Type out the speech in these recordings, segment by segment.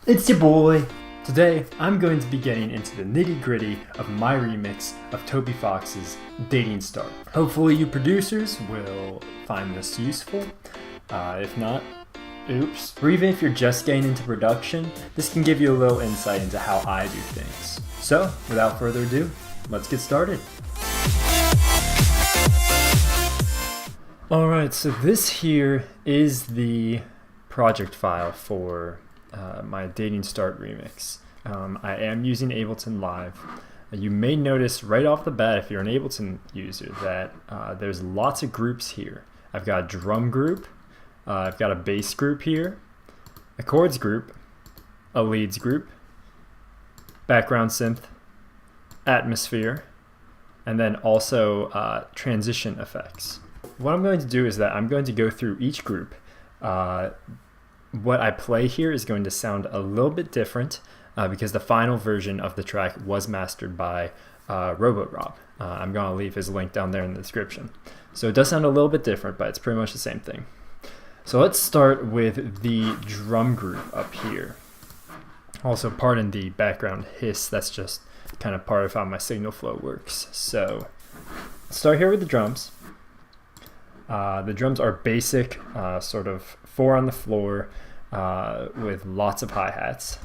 It's your boy! Today, I'm going to be getting into the nitty-gritty of my remix of Toby Fox's Dating Start. Hopefully you producers will find this useful. If not, oops. Or even if you're just getting into production, this can give you a little insight into how I do things. So, without further ado, let's get started. Alright, so this here is the project file for my Dating Start remix. I am using Ableton Live. You may notice right off the bat, if you're an Ableton user, that there's lots of groups here. I've got a drum group, I've got a bass group here, a chords group, a leads group, background synth, atmosphere, and then also transition effects. What I'm going to do is that I'm going to go through each group. What I play here is going to sound a little bit different because the final version of the track was mastered by RoboRob. I'm going to leave his link down there in the description. So it does sound a little bit different, but it's pretty much the same thing. So let's start with the drum group up here. Also, pardon the background hiss, that's just kind of part of how my signal flow works. So let's start here with the drums. The drums are basic, sort of 4 on the floor with lots of hi-hats.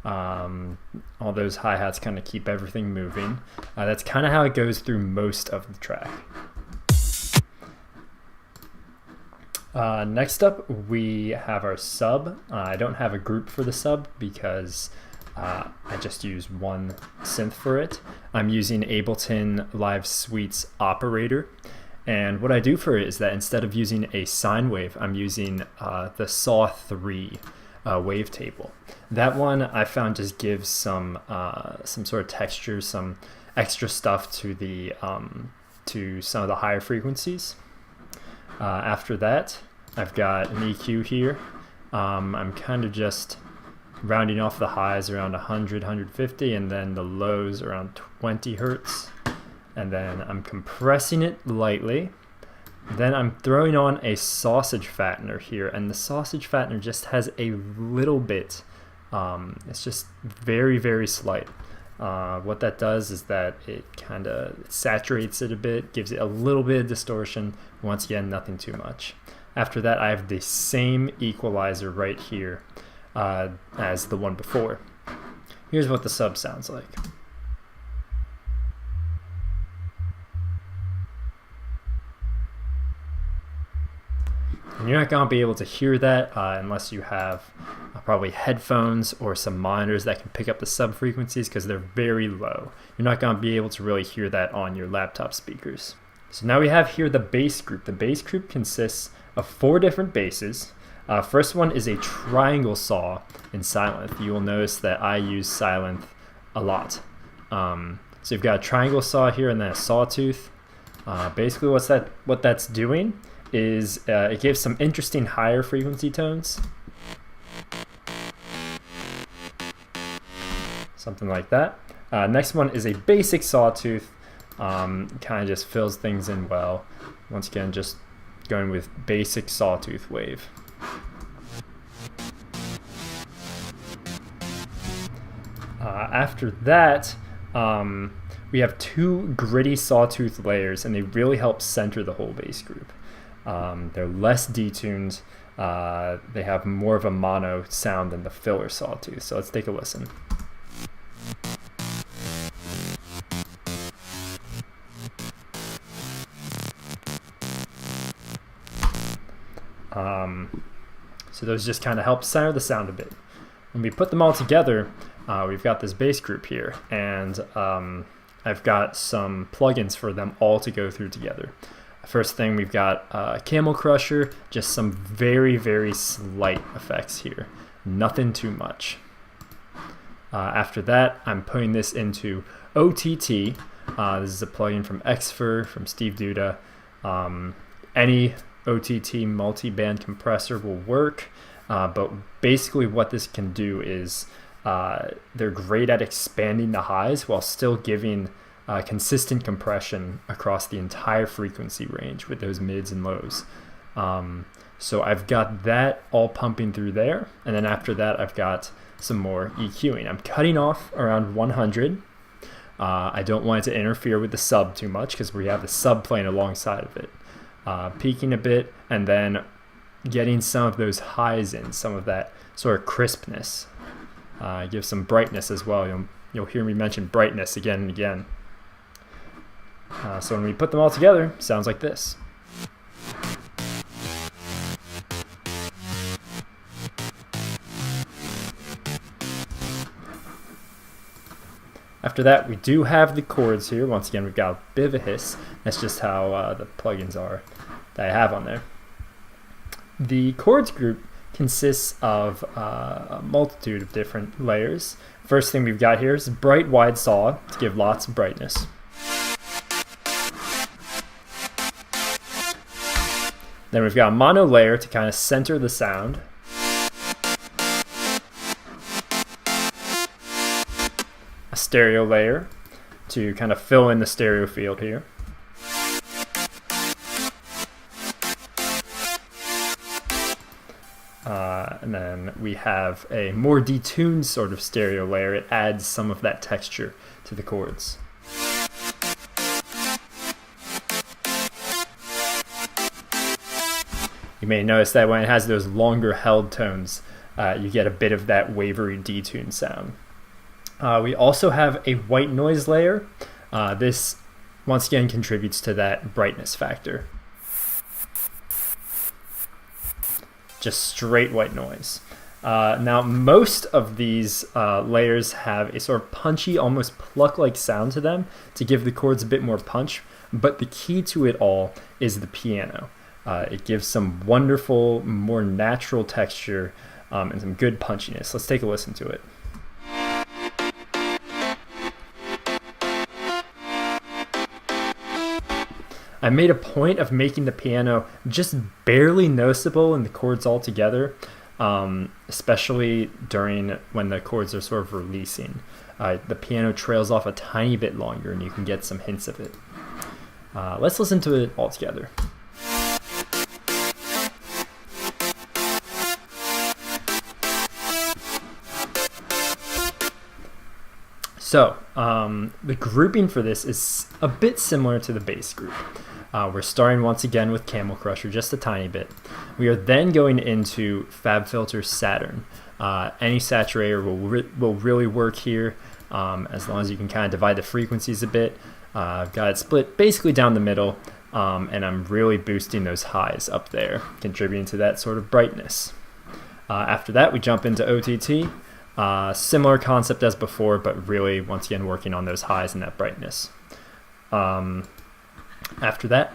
All those hi-hats kind of keep everything moving. That's kind of how it goes through most of the track. Next up, we have our sub. I don't have a group for the sub because I just use one synth for it. I'm using Ableton Live Suite's operator, and what I do for it is that instead of using a sine wave, I'm using the Saw 3 wavetable. That one I found just gives some sort of texture, some extra stuff to the to some of the higher frequencies. After that, I've got an EQ here. I'm kind of just rounding off the highs around 100, 150, and then the lows around 20 hertz. And then I'm compressing it lightly. Then I'm throwing on a sausage fattener here, and the sausage fattener just has a little bit, it's just very, very slight. What that does is that it kind of saturates it a bit, gives it a little bit of distortion. Once again, nothing too much. After that, I have the same equalizer right here as the one before. Here's what the sub sounds like. And you're not going to be able to hear that unless you have probably headphones or some monitors that can pick up the sub frequencies because they're very low. You're not going to be able to really hear that on your laptop speakers. So now we have here the bass group. The bass group consists of 4 different basses. First one is a triangle saw in Sylenth. You will notice that I use Sylenth a lot. So you've got a triangle saw here and then a sawtooth. Basically what that's doing is it gives some interesting higher frequency tones. Something like that. Next one is a basic sawtooth. Kind of just fills things in well. Once again, just going with basic sawtooth wave. After that, we have 2 gritty sawtooth layers, and they really help center the whole bass group. They're less detuned. They have more of a mono sound than the filler sawtooth. So let's take a listen. So those just kind of help center the sound a bit. When we put them all together, we've got this bass group here, and I've got some plugins for them all to go through together. First thing, we've got Camel Crusher, just some very, very slight effects here. Nothing too much. After that, I'm putting this into OTT. This is a plugin from Xfer, from Steve Duda. Any OTT multi-band compressor will work, but basically what this can do is they're great at expanding the highs while still giving consistent compression across the entire frequency range with those mids and lows. So I've got that all pumping through there, and then after that I've got some more EQing. I'm cutting off around 100. I don't want it to interfere with the sub too much because we have the sub playing alongside of it. Peaking a bit, and then getting some of those highs in, some of that sort of crispness. Give some brightness as well. You'll hear me mention brightness again and again. So when we put them all together, it sounds like this. After that, we do have the chords here. Once again, we've got a bit of a hiss. That's just how the plugins are that I have on there. The chords group consists of a multitude of different layers. First thing we've got here is bright wide saw to give lots of brightness. Then we've got a mono layer to kind of center the sound. A stereo layer to kind of fill in the stereo field here. And then we have a more detuned sort of stereo layer. It adds some of that texture to the chords. You may notice that when it has those longer held tones, you get a bit of that wavery detuned sound. We also have a white noise layer. This once again contributes to that brightness factor. Just straight white noise. Now most of these layers have a sort of punchy, almost pluck-like sound to them to give the chords a bit more punch, but the key to it all is the piano. It gives some wonderful, more natural texture and some good punchiness. Let's take a listen to it. I made a point of making the piano just barely noticeable in the chords altogether, especially during when the chords are sort of releasing. The piano trails off a tiny bit longer and you can get some hints of it. Let's listen to it all together. So, the grouping for this is a bit similar to the bass group. We're starting once again with Camel Crusher, just a tiny bit. We are then going into FabFilter Saturn. Any saturator will really work here, as long as you can kind of divide the frequencies a bit. I've got it split basically down the middle, and I'm really boosting those highs up there, contributing to that sort of brightness. After that, we jump into OTT. Similar concept as before, but really, once again, working on those highs and that brightness. After that,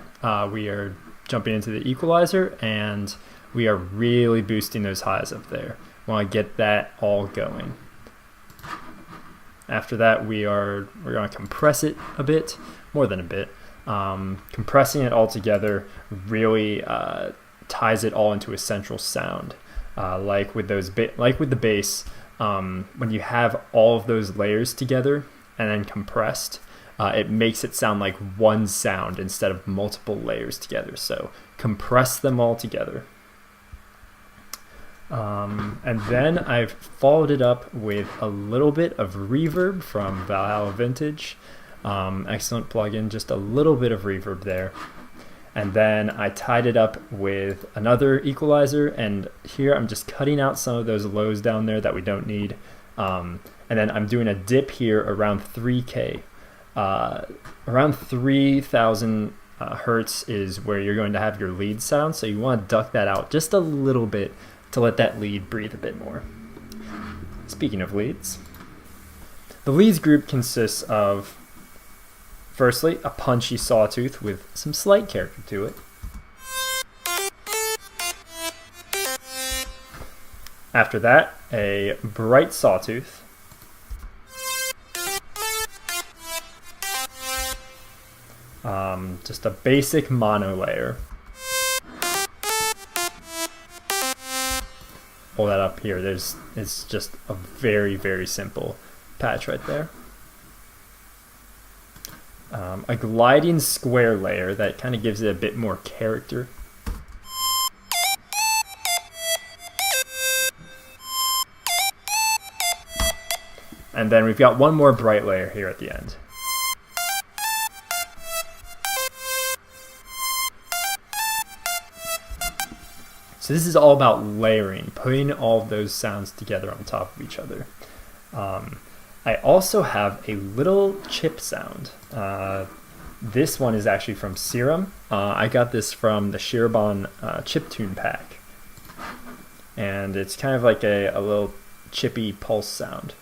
we are jumping into the equalizer, and we are really boosting those highs up there. Want to get that all going. After that, we're going to compress it a bit, more than a bit. Compressing it all together really ties it all into a central sound. Like with the bass. When you have all of those layers together and then compressed, it makes it sound like one sound instead of multiple layers together. So compress them all together. And then I've followed it up with a little bit of reverb from Valhalla Vintage. Excellent plugin, just a little bit of reverb there. And then I tied it up with another equalizer, and here I'm just cutting out some of those lows down there that we don't need. And then I'm doing a dip here around 3K. Around 3,000 hertz is where you're going to have your lead sound, so you want to duck that out just a little bit to let that lead breathe a bit more. Speaking of leads, the leads group consists of, firstly, a punchy sawtooth with some slight character to it. After that, a bright sawtooth. Just a basic mono layer. Pull that up here. It's just a very, very simple patch right there. A gliding square layer that kind of gives it a bit more character. And then we've got one more bright layer here at the end. So this is all about layering, putting all of those sounds together on top of each other. I also have a little chip sound. This one is actually from Serum. I got this from the Shirobon chiptune pack. And it's kind of like a little chippy pulse sound.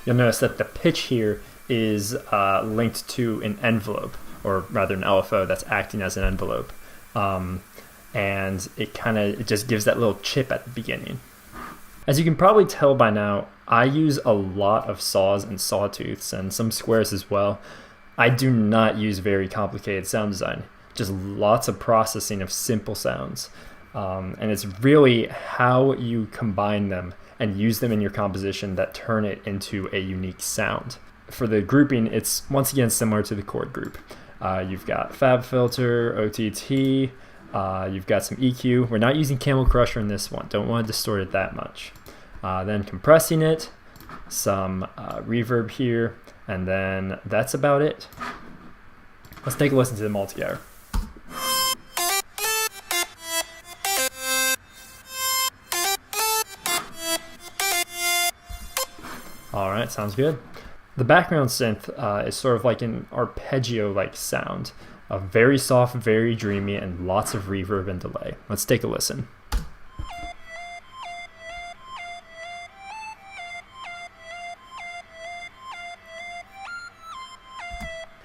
You'll notice that the pitch here is linked to an envelope, or rather an LFO that's acting as an envelope. And it just gives that little chip at the beginning. As you can probably tell by now, I use a lot of saws and sawtooths and some squares as well. I do not use very complicated sound design, just lots of processing of simple sounds. And it's really how you combine them and use them in your composition that turn it into a unique sound. For the grouping, it's once again similar to the chord group. You've got Fab Filter, OTT, you've got some EQ. We're not using Camel Crusher in this one, don't want to distort it that much. Then compressing it, some reverb here, and then that's about it. Let's take a listen to them all together. Alright, sounds good. The background synth is sort of like an arpeggio-like sound. Very soft, very dreamy, and lots of reverb and delay. Let's take a listen.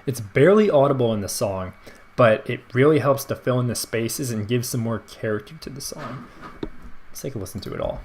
It's barely audible in the song, but it really helps to fill in the spaces and give some more character to the song. Let's take a listen to it all.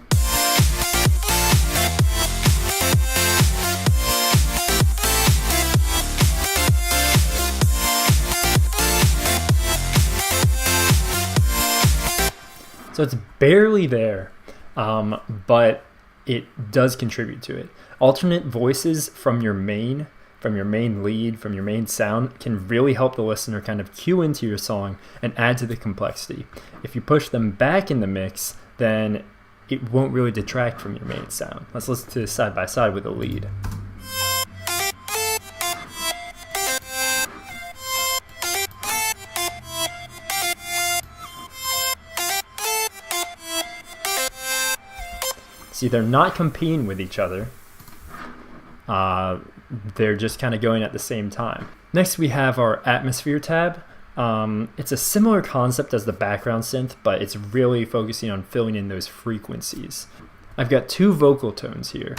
So it's barely there, but it does contribute to it. Alternate voices from your main lead, from your main sound can really help the listener kind of cue into your song and add to the complexity. If you push them back in the mix, then it won't really detract from your main sound. Let's listen to this side by side with a lead. See, they're not competing with each other. They're just kind of going at the same time. Next, we have our atmosphere tab. It's a similar concept as the background synth, but it's really focusing on filling in those frequencies. I've got two vocal tones here.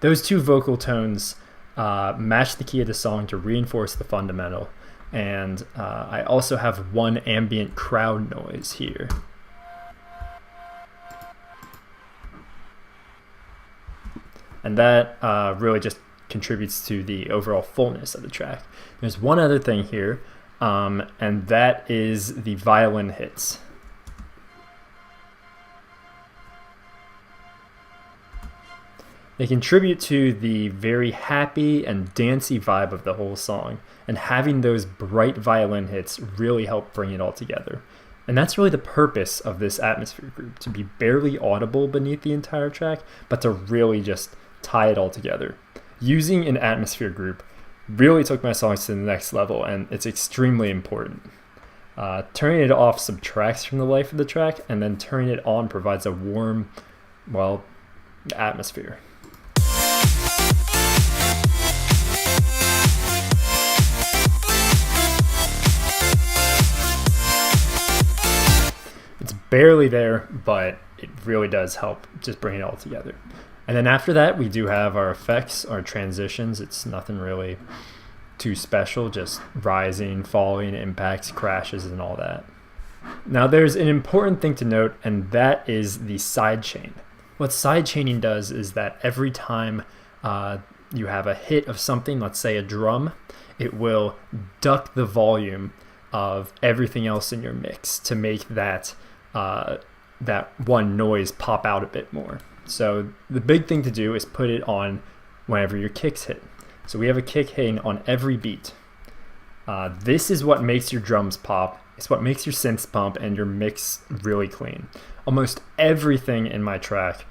Those two vocal tones match the key of the song to reinforce the fundamental. And I also have one ambient crowd noise here. And that really just contributes to the overall fullness of the track. There's one other thing here, and that is the violin hits. They contribute to the very happy and dancey vibe of the whole song, and having those bright violin hits really help bring it all together. And that's really the purpose of this atmosphere group, to be barely audible beneath the entire track, but to really just tie it all together. Using an atmosphere group really took my songs to the next level, and it's extremely important. Turning it off subtracts from the life of the track, and then turning it on provides a warm, well, atmosphere. It's barely there, but it really does help just bring it all together. And then after that, we do have our effects, our transitions. It's nothing really too special, just rising, falling, impacts, crashes, and all that. Now there's an important thing to note, and that is the sidechain. What sidechaining does is that every time you have a hit of something, let's say a drum, it will duck the volume of everything else in your mix to make that one noise pop out a bit more. So the big thing to do is put it on whenever your kicks hit. So we have a kick hitting on every beat. This is what makes your drums pop. It's what makes your synths pump and your mix really clean. Almost everything in my track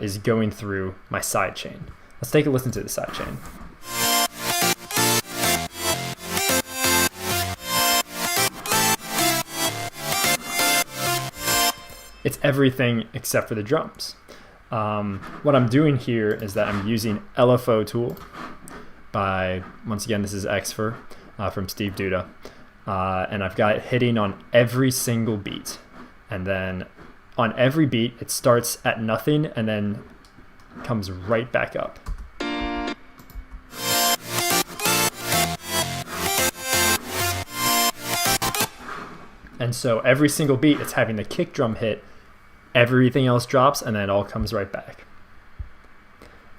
is going through my sidechain. Let's take a listen to the sidechain. It's everything except for the drums. What I'm doing here is that I'm using LFO tool by, once again, this is Xfer from Steve Duda. And I've got it hitting on every single beat. And then on every beat, it starts at nothing and then comes right back up. And so every single beat, it's having the kick drum hit, everything else drops, and then it all comes right back.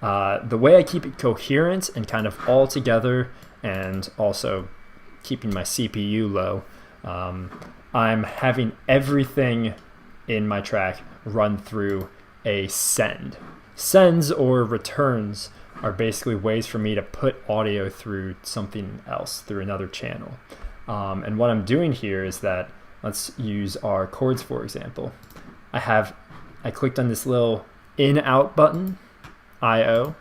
The way I keep it coherent and kind of all together, and also keeping my CPU low, I'm having everything in my track run through a send. Sends or returns are basically ways for me to put audio through something else, through another channel. And what I'm doing here is that, let's use our chords for example. I clicked on this little in-out button, I/O,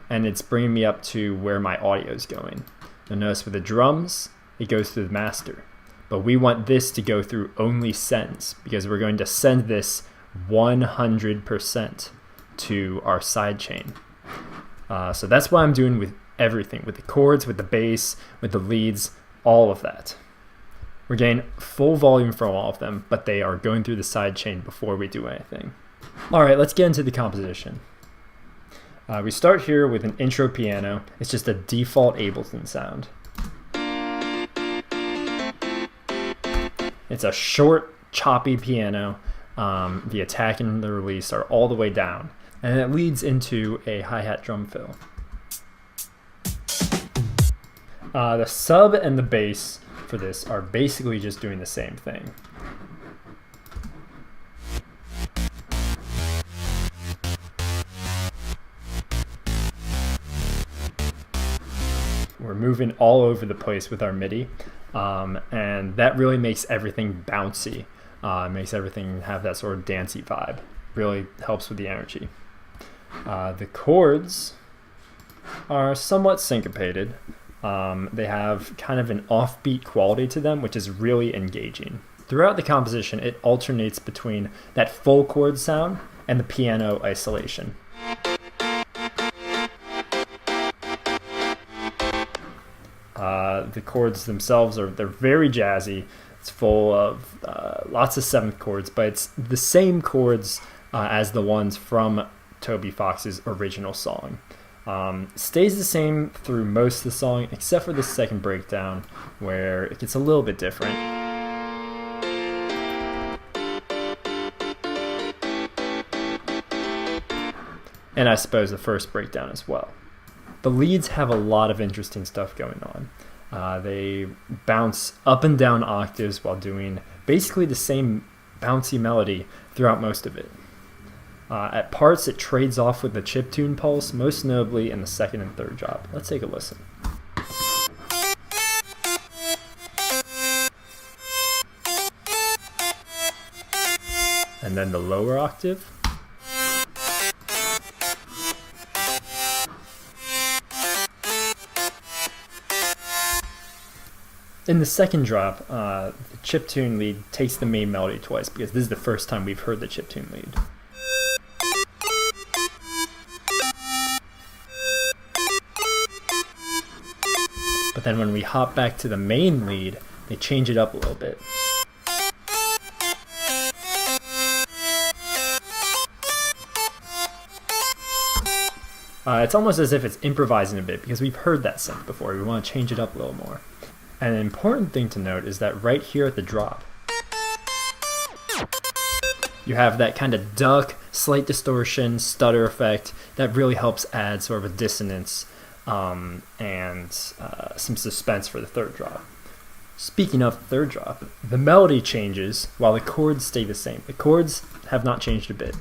and it's bringing me up to where my audio is going. You'll notice with the drums, it goes through the master. But we want this to go through only sends because we're going to send this 100% to our sidechain. So that's what I'm doing with everything, with the chords, with the bass, with the leads, all of that. We're getting full volume from all of them, but they are going through the sidechain before we do anything. All right, let's get into the composition. We start here with an intro piano. It's just a default Ableton sound. It's a short, choppy piano. The attack and the release are all the way down. And it leads into a hi-hat drum fill. The sub and the bass for this are basically just doing the same thing. We're moving all over the place with our MIDI, and that really makes everything bouncy. Makes everything have that sort of dancey vibe. Really helps with the energy. The chords are somewhat syncopated. They have kind of an offbeat quality to them, which is really engaging. Throughout the composition, it alternates between that full chord sound and the piano isolation. The chords themselves they're very jazzy. It's full of lots of seventh chords, but it's the same chords as the ones from Toby Fox's original song. Stays the same through most of the song, except for the second breakdown, where it gets a little bit different. And I suppose the first breakdown as well. The leads have a lot of interesting stuff going on. They bounce up and down octaves while doing basically the same bouncy melody throughout most of it. At parts, it trades off with the chiptune pulse, most notably in the second and third drop. Let's take a listen. And then the lower octave. In the second drop, the chiptune lead takes the main melody twice because this is the first time we've heard the chiptune lead. But then when we hop back to the main lead, they change it up a little bit. It's almost as if it's improvising a bit because we've heard that synth before. We want to change it up a little more. And an important thing to note is that right here at the drop, you have that kind of duck, slight distortion, stutter effect that really helps add sort of a dissonance and some suspense for the third drop. Speaking of the third drop, the melody changes while the chords stay the same. The chords have not changed a bit.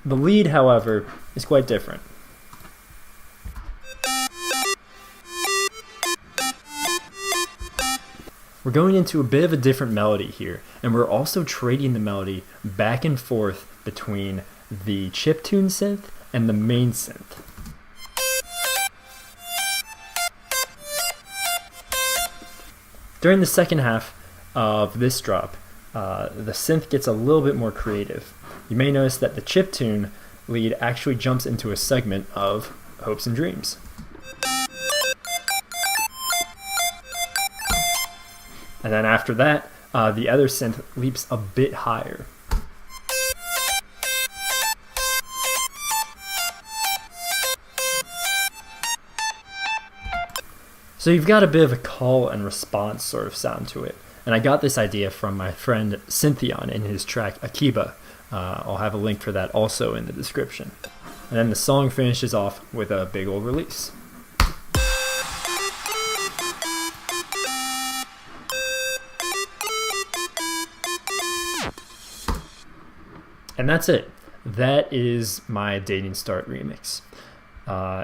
The lead, however, is quite different. we're going into a bit of a different melody here, and we're also trading the melody back and forth between the chiptune synth and the main synth. During the second half of this drop, the synth gets a little bit more creative. You may notice that the chiptune lead actually jumps into a segment of Hopes and Dreams. And then after that, the other synth leaps a bit higher. So you've got a bit of a call and response sort of sound to it. And I got this idea from my friend Syntheon in his track Akiba. I'll have a link for that also in the description. And then the song finishes off with a big old release. And that's it. That is my Dating Start remix.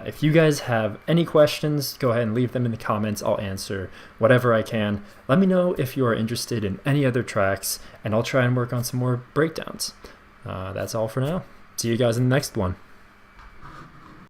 If you guys have any questions, go ahead and leave them in the comments. I'll answer whatever I can. Let me know if you are interested in any other tracks, and I'll try and work on some more breakdowns. That's all for now. See you guys in the next one.